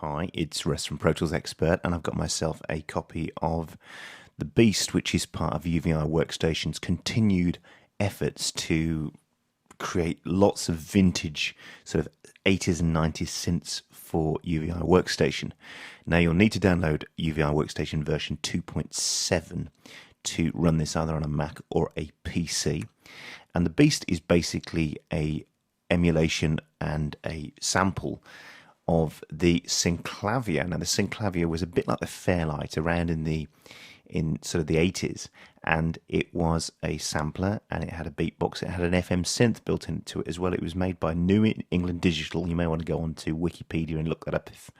Hi, it's Russ from Pro Tools Expert, and I've got myself a copy of The Beast, which is part of UVI Workstation's continued efforts to create lots of vintage sort of 80s and 90s synths for UVI Workstation. Now you'll need to download UVI Workstation version 2.7 to run this either on a Mac or a PC. And The Beast is basically a emulation and a sample of the Synclavier. Now the Synclavier was a bit like the Fairlight around in sort of the 80s, and it was a sampler and it had a beatbox. It had an FM synth built into it as well. It was made by New England Digital. You may want to go on to Wikipedia and look that up if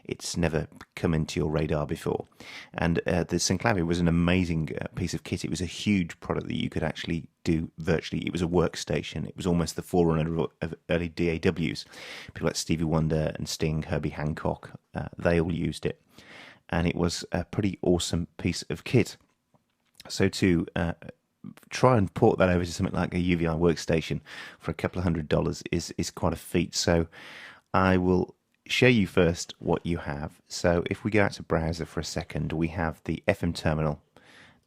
it's never come into your radar before. And the Synclavier was an amazing piece of kit. It was a huge product that you could actually do virtually. It was a workstation. It was almost the forerunner of early DAWs. People like Stevie Wonder and Sting, Herbie Hancock, they all used it. And it was a pretty awesome piece of kit. So to try and port that over to something like a UVI workstation for a couple of $100 is quite a feat. So I will show you first what you have. So if we go out to browser for a second, we have the FM terminal,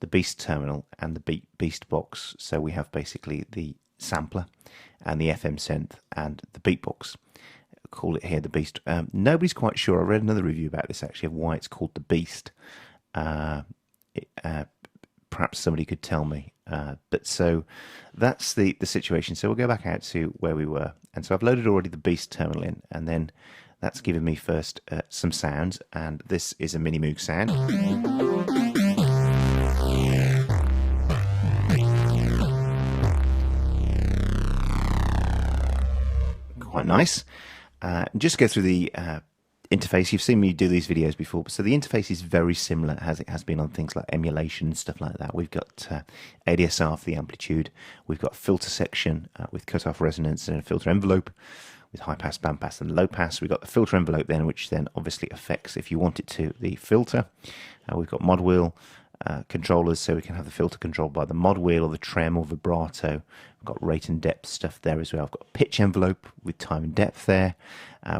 the Beast terminal, and the Beast box. So we have basically the sampler and the FM synth and the beatbox. Call it here the Beast. Nobody's quite sure. I read another review about this actually of why it's called the Beast. Perhaps somebody could tell me. But so that's the situation. So we'll go back out to where we were. And so I've loaded already the Beast terminal in, and then that's given me first some sounds. And this is a Mini Moog sound. Quite nice. Just go through the interface. You've seen me do these videos before, so the interface is very similar as it has been on things like emulation and stuff like that. We've got ADSR for the amplitude. We've got filter section with cutoff resonance and a filter envelope with high pass, band pass, and low pass. We've got the filter envelope then, which then obviously affects, if you want it to, the filter. We've got mod wheel controllers, so we can have the filter controlled by the mod wheel or the trem or vibrato. We've got rate and depth stuff there as well. I've got pitch envelope with time and depth there.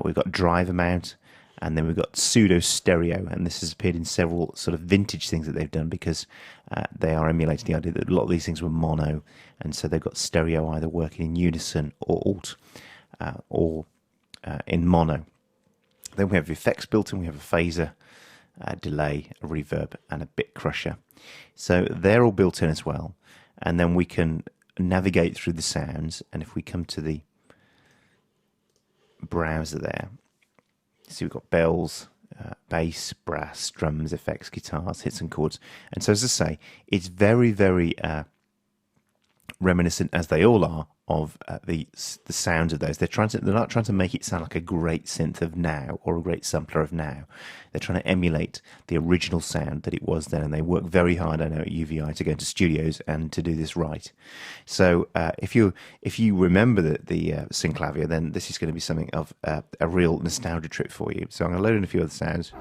We've got drive amount, and then we've got Pseudo Stereo, and this has appeared in several sort of vintage things that they've done because they are emulating the idea that a lot of these things were mono, and so they've got stereo either working in unison or alt or in mono. Then we have effects built in. We have a phaser, a delay, a reverb, and a bit crusher. So they're all built in as well. And then we can navigate through the sounds. And if we come to the browser there, see we've got bells, bass, brass, drums, effects, guitars, hits and chords. And so as I say, it's very, very reminiscent, as they all are, of the sounds of those. They're not trying to make it sound like a great synth of now or a great sampler of now. They're trying to emulate the original sound that it was then, and they work very hard, I know, at UVI to go into studios and to do this right. So if you remember the Synclavier, then this is going to be something of a real nostalgia trip for you. So I'm going to load in a few other sounds.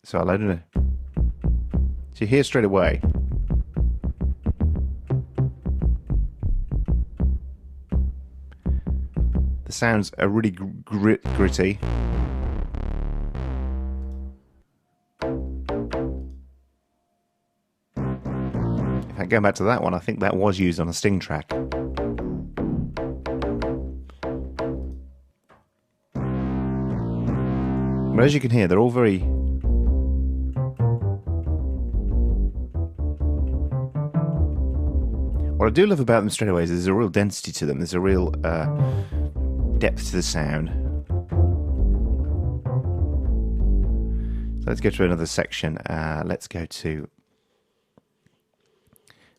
So I loaded it. So you hear straight away. The sounds are really gritty. In fact, going back to that one, I think that was used on a Sting track. But as you can hear, they're all very... What I do love about them straight away is there's a real density to them. There's a real... depth to the sound. So let's go to another section. Let's go to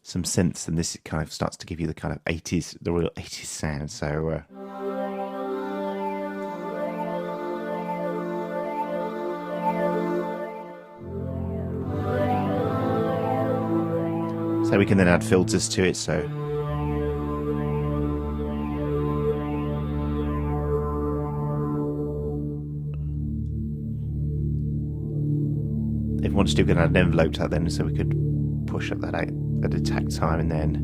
some synths, and this kind of starts to give you the kind of 80s, the real 80s sound. So we can then add filters to it. So if we wanted to, we could add an envelope to that then, so we could push up that attack time, and then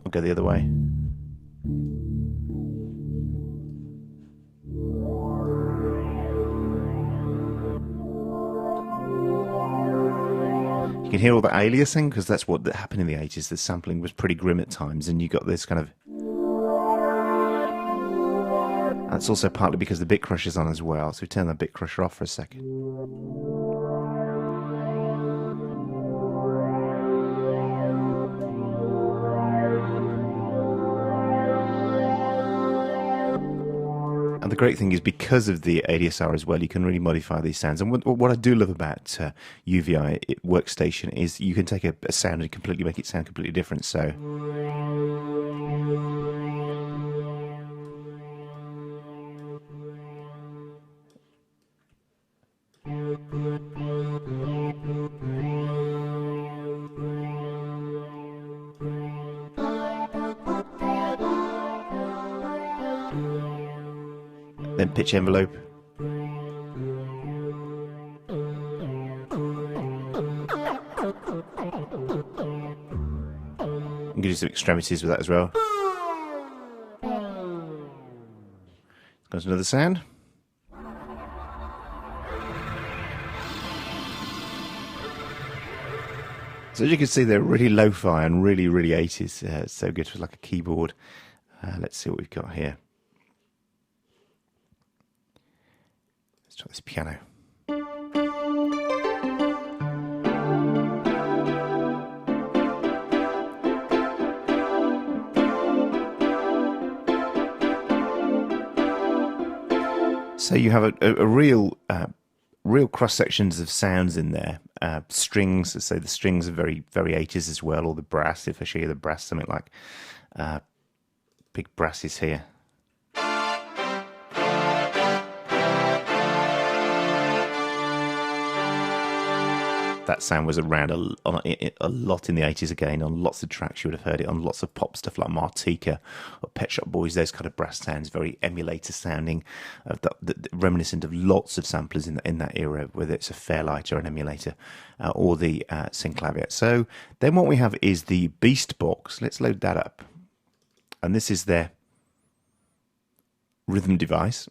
I'll go the other way. You can hear all the aliasing, because that's what happened in the 80s. The sampling was pretty grim at times, and you got this kind of... That's also partly because the bit crusher's on as well, so we turn the bit crusher off for a second. And the great thing is, because of the ADSR as well, you can really modify these sounds. And what I do love about UVI Workstation is you can take a sound and completely make it sound completely different. So then pitch envelope. I'm going to do some extremities with that as well. Got another sound. So as you can see, they're really lo-fi and really, really 80s. It's so good for like a keyboard. Let's see what we've got here. Let's try this piano. So you have a real cross sections of sounds in there. Strings, let's say the strings are very 80s as well, or the brass. If I show you the brass, something like big brasses here. That sound was around a lot in the 80s again, on lots of tracks. You would have heard it on lots of pop stuff like Martika or Pet Shop Boys, those kind of brass sounds, very emulator sounding, reminiscent of lots of samplers in that era, whether it's a Fairlight or an emulator or the Synclavier. So then what we have is the Beast Box. Let's load that up. And this is their rhythm device.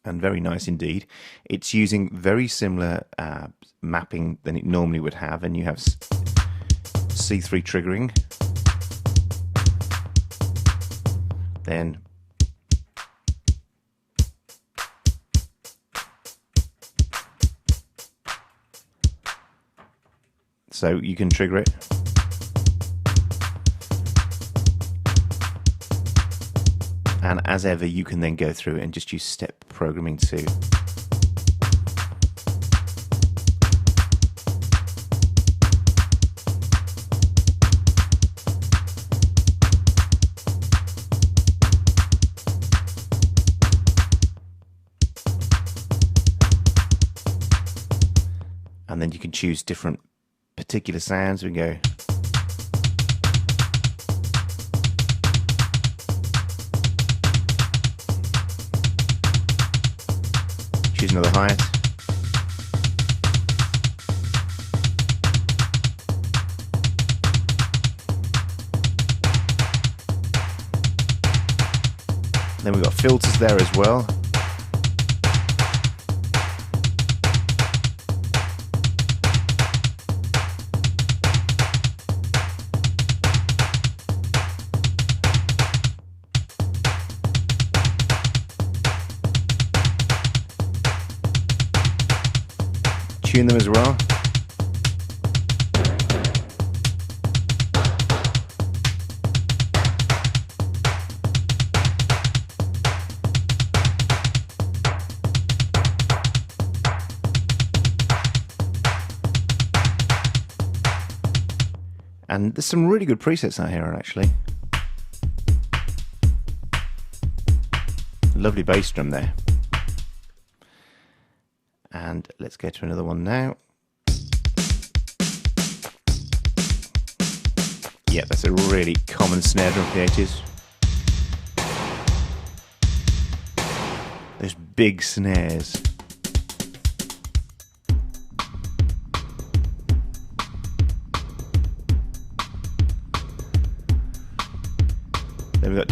And very nice indeed. It's using very similar mapping than it normally would have, and you have C3 triggering, then so you can trigger it. And as ever, you can then go through and just use step programming too. And then you can choose different particular sounds. We can go. Choose another hi-hat. Then we've got filters there as well. Tune them as well. And there's some really good presets out here, actually. Lovely bass drum there. And let's go to another one now. Yeah, that's a really common snare drum from the 80s. Those big snares.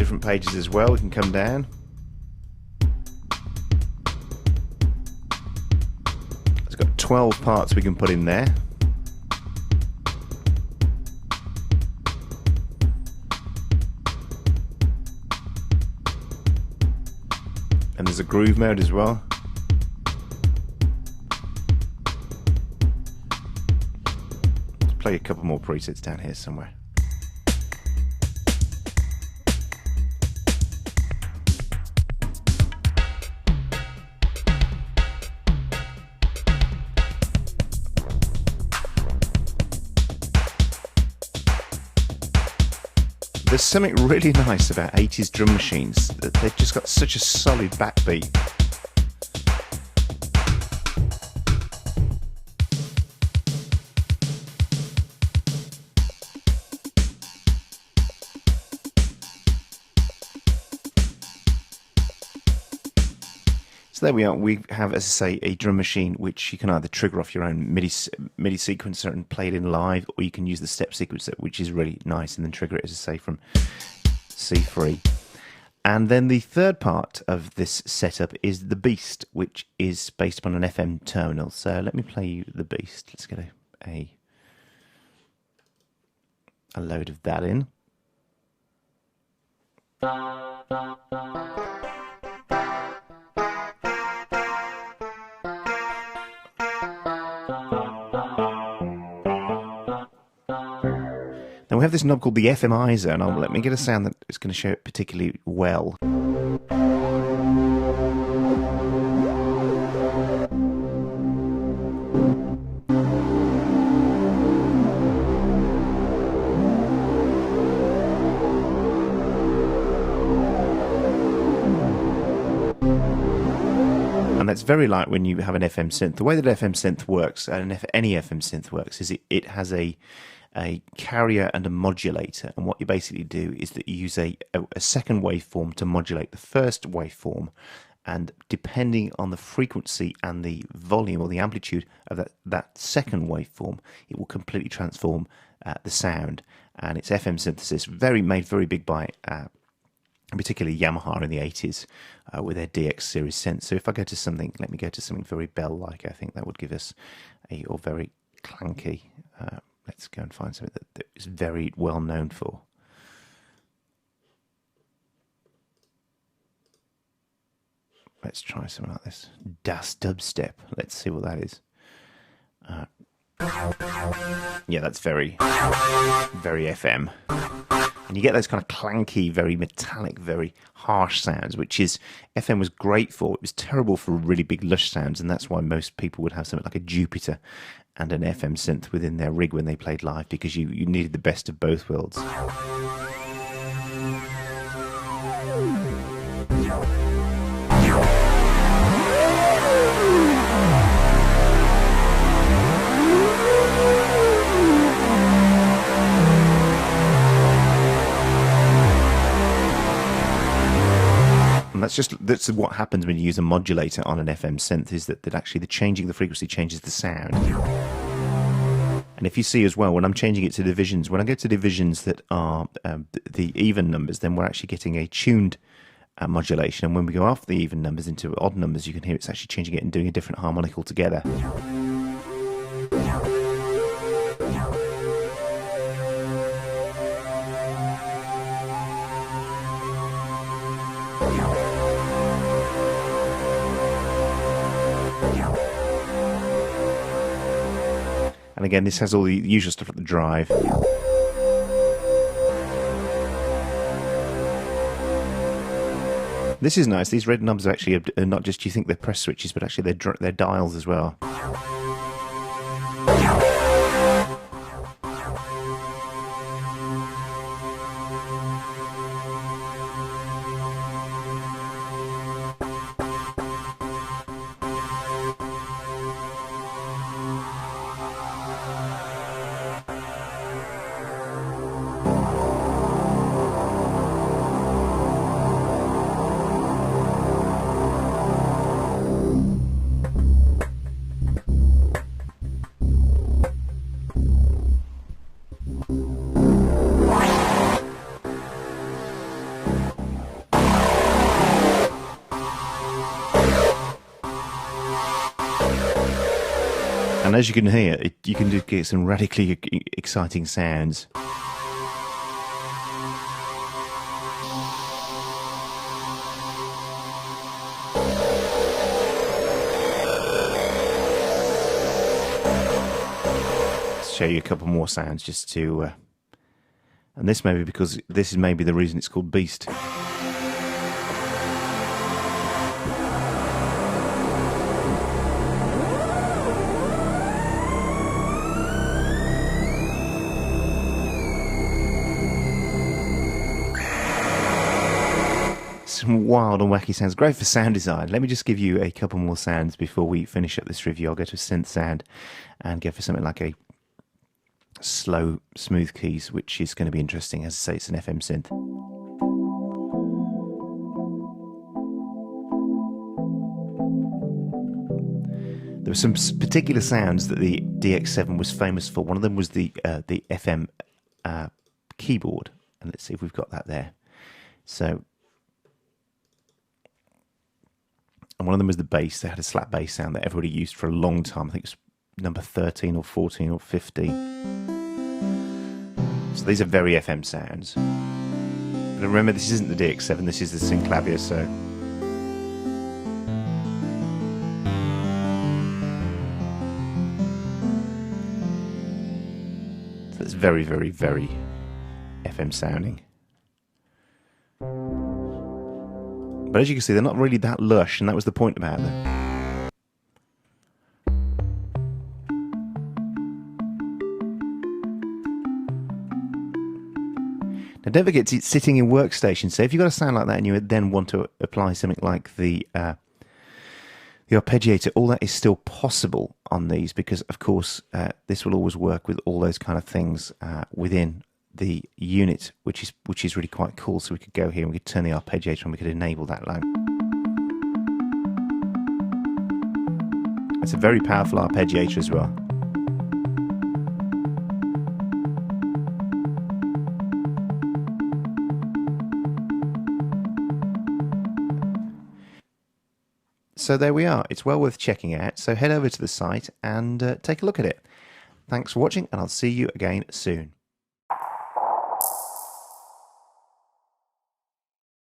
different pages as well. We can come down. It's got 12 parts we can put in there. And there's a groove mode as well. Let's play a couple more presets down here somewhere. There's something really nice about 80s drum machines. They've just got such a solid backbeat. So there we are. We have, as I say, a drum machine which you can either trigger off your own MIDI sequencer and play it in live, or you can use the step sequencer, which is really nice, and then trigger it, as I say, from C3. And then the third part of this setup is the Beast, which is based upon an FM terminal. So let me play you the Beast. Let's get a load of that in. Now we have this knob called the FMizer, and let me get a sound that is going to show it particularly well. And that's very light when you have an FM synth. The way that FM synth works, and any FM synth works, is it has a carrier and a modulator, and what you basically do is that you use a second waveform to modulate the first waveform, and depending on the frequency and the volume or the amplitude of that second waveform, it will completely transform the sound. And it's FM synthesis, made very big by particularly Yamaha in the 80s with their DX series synth. So if I go to something, let me go to something very bell-like. I think that would give us or very clanky. Let's go and find something that is very well known for. Let's try something like this. Dubstep. Let's see what that is. Yeah, that's very FM. And you get those kind of clanky, very metallic, very harsh sounds, which is FM was great for. It was terrible for really big, lush sounds, and that's why most people would have something like a Jupiter and an FM synth within their rig when they played live, because you needed the best of both worlds. And that's what happens when you use a modulator on an FM synth, is that actually the frequency changes the sound. And if you see as well, when I'm changing it to divisions, when I go to divisions that are the even numbers, then we're actually getting a tuned modulation. And when we go off the even numbers into odd numbers, you can hear it's actually changing it and doing a different harmonic altogether. And again, this has all the usual stuff at the drive. This is nice. These red knobs are actually not just, you think they're press switches, but actually they're dials as well. And as you can hear, you can just get some radically exciting sounds. Let's show you a couple more sounds just to... and this may be because this is maybe the reason it's called Beast. Some wild and wacky sounds. Great for sound design. Let me just give you a couple more sounds before we finish up this review. I'll go to a synth sound and go for something like a slow, smooth keys, which is going to be interesting. As I say, it's an FM synth. There were some particular sounds that the DX7 was famous for. One of them was the FM keyboard. And let's see if we've got that there. So... and one of them was the bass. They had a slap bass sound that everybody used for a long time. I think it's number 13 or 14 or 15. So these are very FM sounds. But remember, this isn't the DX7, this is the Synclavier, so... so it's very, very, very FM sounding. But as you can see, they're not really that lush, and that was the point about them. Now, don't forget, it's sitting in workstation. So if you've got a sound like that and you then want to apply something like the Arpeggiator, all that is still possible on these because, of course, this will always work with all those kind of things within the unit, which is really quite cool. So we could go here and we could turn the arpeggiator and we could enable that low. It's a very powerful arpeggiator as well. So there we are. It's well worth checking out. So head over to the site and take a look at it. Thanks for watching, and I'll see you again soon.